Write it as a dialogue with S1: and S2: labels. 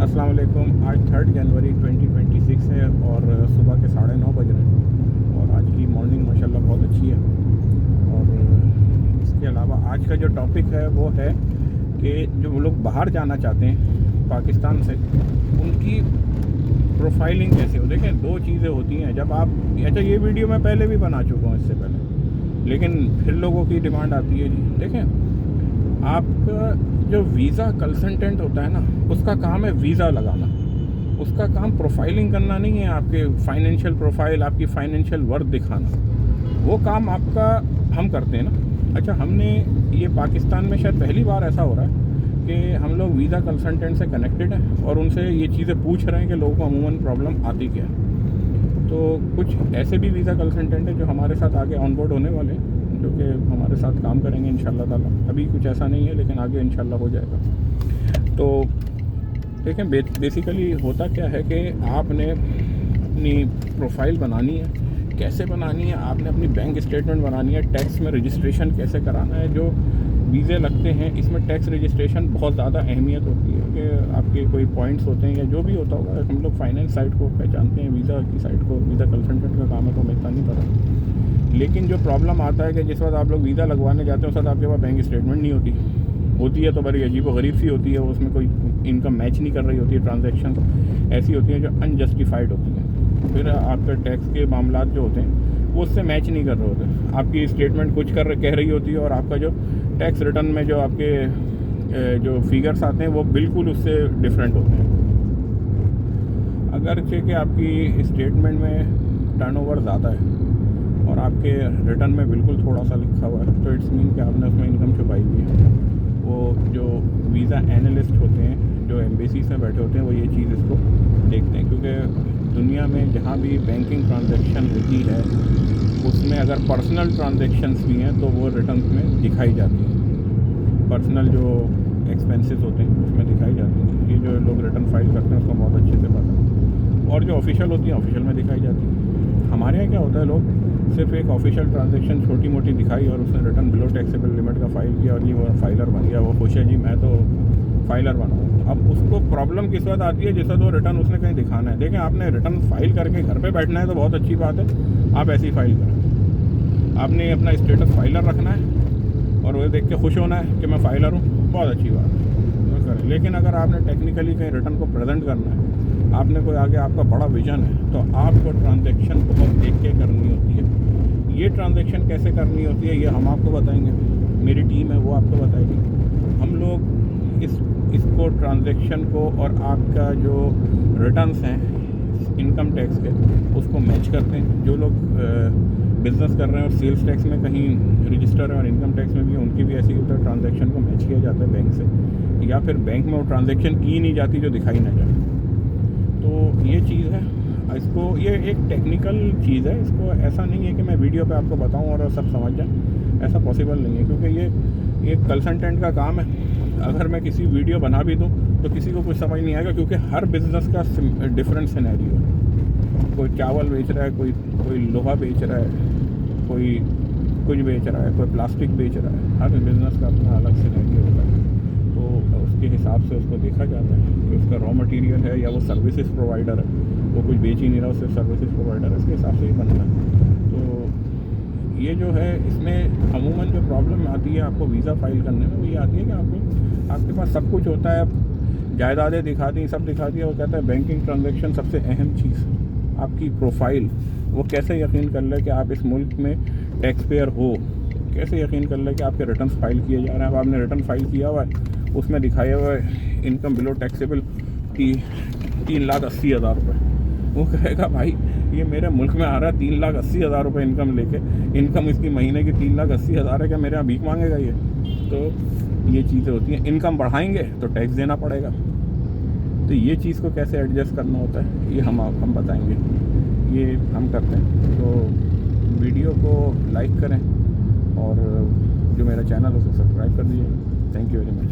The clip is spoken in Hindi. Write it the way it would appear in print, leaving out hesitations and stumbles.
S1: अस्सलाम वालेकुम। आज 3 जनवरी 2026 है और सुबह के 9:30 बज रहे हैं और आज की मॉर्निंग माशाल्लाह बहुत अच्छी है। और इसके अलावा आज का जो टॉपिक है वो है कि जो लोग बाहर जाना चाहते हैं पाकिस्तान से, उनकी प्रोफाइलिंग कैसे हो। देखें, दो चीज़ें होती हैं। जब आप अच्छा, ये वीडियो मैं पहले भी बना चुका हूँ इससे पहले, लेकिन फिर लोगों की डिमांड आती है जी। देखें, आपका जो वीज़ा कंसल्टेंट होता है ना, उसका काम है वीज़ा लगाना। उसका काम प्रोफाइलिंग करना नहीं है, आपके फाइनेंशियल प्रोफाइल, आपकी फाइनेंशियल वर्थ दिखाना। वो काम आपका हम करते हैं ना। अच्छा, हमने ये पाकिस्तान में शायद पहली बार ऐसा हो रहा है कि हम लोग वीज़ा कंसल्टेंट से कनेक्टेड हैं और उनसे ये चीज़ें पूछ रहे हैं कि लोगों को अमूमन प्रॉब्लम आती क्या है। तो कुछ ऐसे भी वीज़ा कंसल्टेंट हैं जो हमारे साथ आगे ऑनबोर्ड होने वाले हैं, जो कि हमारे साथ काम करेंगे इंशाल्लाह ताला। अभी कुछ ऐसा नहीं है, लेकिन आगे इंशाल्लाह हो जाएगा। तो देखें, बेसिकली होता क्या है कि आपने अपनी प्रोफाइल बनानी है। कैसे बनानी है? आपने अपनी बैंक स्टेटमेंट बनानी है। टैक्स में रजिस्ट्रेशन कैसे कराना है? जो वीज़े लगते हैं इसमें टैक्स रजिस्ट्रेशन बहुत ज़्यादा अहमियत होती है कि आपके कोई पॉइंट्स होते हैं या जो भी होता होगा। हम लोग फाइनेंस साइट को पहचानते हैं, वीज़ा की साइट को। वीज़ा कंसल्टेंट का काम है तो हमें इतना नहीं पता। लेकिन जो प्रॉब्लम आता है कि जिस वक्त आप लोग वीज़ा लगवाने जाते हो, उस वक्त आपके पास बैंक स्टेटमेंट नहीं होती है तो बड़ी अजीब व गरीब सी होती है। उसमें कोई इनकम मैच नहीं कर रही होती है। ट्रांजैक्शन ऐसी होती हैं जो अनजस्टिफाइड होती हैं। फिर आपके टैक्स के मामला जो होते हैं वो उससे मैच नहीं कर रहे होते। आपकी स्टेटमेंट कुछ कह रही होती है और आपका जो टैक्स रिटर्न में जो आपके जो फिगर्स आते हैं वो बिल्कुल उससे डिफरेंट होते हैं। अगर कि आपकी स्टेटमेंट में टर्नओवर ज़्यादा है और आपके रिटर्न में बिल्कुल थोड़ा सा लिखा हुआ है, तो इट्स मीन कि आपने उसमें इनकम छुपाई हुई है। वो जो वीज़ा एनालिस्ट होते हैं, जो एम्बेसीज में बैठे होते हैं, वो ये चीज़ इसको देखते हैं। क्योंकि दुनिया में जहाँ भी बैंकिंग ट्रांजैक्शन होती है उसमें अगर पर्सनल ट्रांजैक्शंस भी हैं तो वो रिटर्न में दिखाई जाती हैं। पर्सनल जो एक्सपेंसेस होते हैं उसमें दिखाई जाती हैं। ये जो लोग रिटर्न फाइल करते हैं उसको बहुत अच्छे से पता है। और जो ऑफिशियल होती हैं ऑफिशियल में दिखाई जाती है। हमारे यहाँ क्या होता है, लोग सिर्फ एक ऑफिशियल ट्रांजैक्शन छोटी मोटी दिखाई और उसने रिटर्न बिलो टैक्सेबल लिमिट का फाइल किया और ये वो फाइलर बन गया। वो खुश है जी, मैं तो फाइलर बना हूँ। अब उसको प्रॉब्लम किस वक्त आती है? जिस वक्त वो रिटर्न उसने कहीं दिखाना है। देखें, आपने रिटर्न फाइल करके घर पे बैठना है तो बहुत अच्छी बात है, आप ऐसी फाइल करें। आपने अपना स्टेटस फाइलर रखना है और वो देख के खुश होना है कि मैं फाइलर हूँ, बहुत अच्छी बात है, वो करें। लेकिन अगर आपने टेक्निकली कहीं रिटर्न को प्रेजेंट करना है, आपने कोई आगे आपका बड़ा विजन है, तो आपको ट्रांजैक्शन बहुत देख के करनी होती है। ये ट्रांजैक्शन कैसे करनी होती है ये हम आपको बताएंगे, मेरी टीम है वो आपको बताएगी। हम लोग इसको ट्रांजैक्शन को और आपका जो रिटर्न्स हैं इनकम टैक्स के, उसको मैच करते हैं। जो लोग बिज़नेस कर रहे हैं और सेल्स टैक्स में कहीं रजिस्टर है और इनकम टैक्स में भी, उनकी भी ऐसी होता है। ट्रांजैक्शन को मैच किया जाता है बैंक से, या फिर बैंक में वो ट्रांजैक्शन की नहीं जाती जो दिखाई ना जाए। तो ये चीज़ है। इसको, ये एक टेक्निकल चीज़ है। इसको ऐसा नहीं है कि मैं वीडियो पे आपको बताऊं और सब समझ जाएं, ऐसा पॉसिबल नहीं है। क्योंकि ये एक कंसल्टेंट का काम है। अगर मैं किसी वीडियो बना भी दूं तो किसी को कुछ समझ नहीं आएगा, क्योंकि हर बिज़नेस का डिफरेंट सिनेरियो है। कोई चावल बेच रहा है, कोई लोहा बेच रहा है, कोई कुछ बेच रहा है, कोई प्लास्टिक बेच रहा है। हर बिज़नेस का अपना अलग सिनेरियो होता है। तो उसके हिसाब से उसको देखा जाता है कि उसका रॉ मटेरियल है या वो सर्विसेज प्रोवाइडर है। वो कुछ बेच ही नहीं रहा, उससे सर्विसेज प्रोवाइडर है, इसके हिसाब से ही बनता है। तो ये जो है, इसमें अमूमन जो प्रॉब्लम आती है आपको वीज़ा फाइल करने में, वो ये आती है कि आपके पास सब कुछ होता है, जायदादें दिखा दी, सब दिखा दिया। वो कहता है बैंकिंग ट्रांजैक्शन सबसे अहम चीज़, आपकी प्रोफाइल। वो कैसे यकीन कर ले कि आप इस मुल्क में टैक्स पेयर हो? कैसे यकीन कर ले कि आपके रिटर्न फाइल किए जा रहे हैं? अब आपने रिटर्न फाइल किया हुआ है, उसमें दिखाया हुआ है इनकम बिलो टैक्सेबल की 3,80,000 रुपये। वो कहेगा भाई ये मेरे मुल्क में आ रहा है 3,80,000 रुपये इनकम लेके, इनकम इसकी महीने की 3,80,000 है, क्या मेरे यहाँ भीख मांगेगा ये? तो ये चीज़ें होती हैं। इनकम बढ़ाएंगे तो टैक्स देना पड़ेगा। तो ये चीज़ को कैसे एडजस्ट करना होता है ये हम बताएंगे, ये हम करते हैं। तो वीडियो को लाइक करें और जो मेरा चैनल है उसको सब्सक्राइब कर दीजिए। Thank you very much.